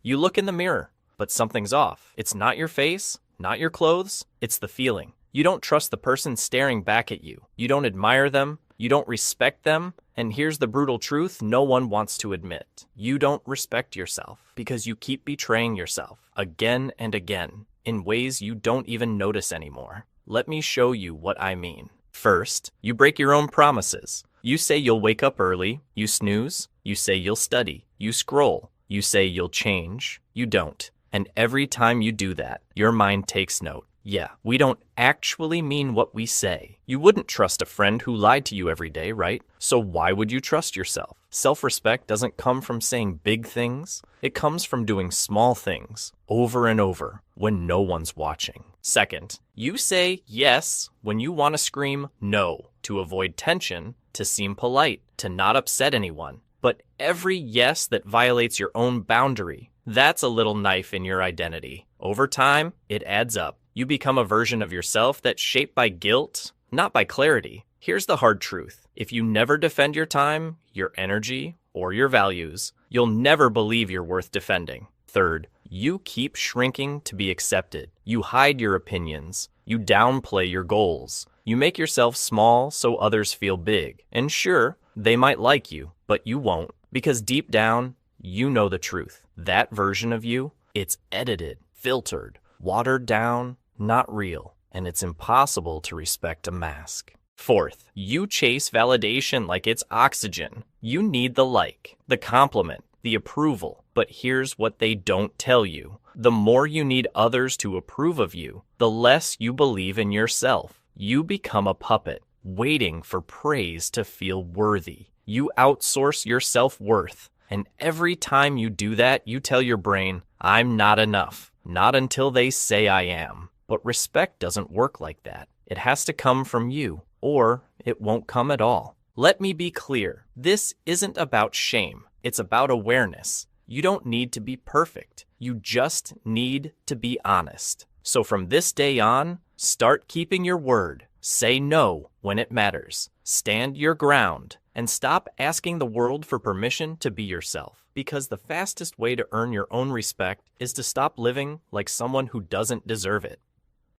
You look in the mirror, but something's off. It's not your face, not your clothes, it's the feeling. You don't trust the person staring back at you. You don't admire them. You don't respect them. And here's the brutal truth no one wants to admit. You don't respect yourself because you keep betraying yourself again and again in ways you don't even notice anymore. Let me show you what I mean. First, you break your own promises. You say you'll wake up early. You snooze. You say you'll study. You scroll. You say you'll change. You don't. And every time you do that, your mind takes note. Yeah, we don't actually mean what we say. You wouldn't trust a friend who lied to you every day, right? So why would you trust yourself? Self-respect doesn't come from saying big things. It comes from doing small things over and over when no one's watching. Second, you say yes when you want to scream no to avoid tension, to seem polite, to not upset anyone. But every yes that violates your own boundary, that's a little knife in your identity. Over time, it adds up. You become a version of yourself that's shaped by guilt, not by clarity. Here's the hard truth. If you never defend your time, your energy, or your values, you'll never believe you're worth defending. Third, you keep shrinking to be accepted. You hide your opinions. You downplay your goals. You make yourself small so others feel big. And sure, they might like you, but you won't. Because deep down, you know the truth. That version of you, it's edited, filtered, watered down, not real, and it's impossible to respect a mask. Fourth, you chase validation like it's oxygen. You need the like, the compliment, the approval. But here's what they don't tell you. The more you need others to approve of you, the less you believe in yourself. You become a puppet, waiting for praise to feel worthy. You outsource your self-worth. And every time you do that, you tell your brain, I'm not enough. Not until they say I am. But respect doesn't work like that. It has to come from you, or it won't come at all. Let me be clear. This isn't about shame. It's about awareness. You don't need to be perfect. You just need to be honest. So from this day on, start keeping your word. Say no when it matters. Stand your ground. And stop asking the world for permission to be yourself. Because the fastest way to earn your own respect is to stop living like someone who doesn't deserve it.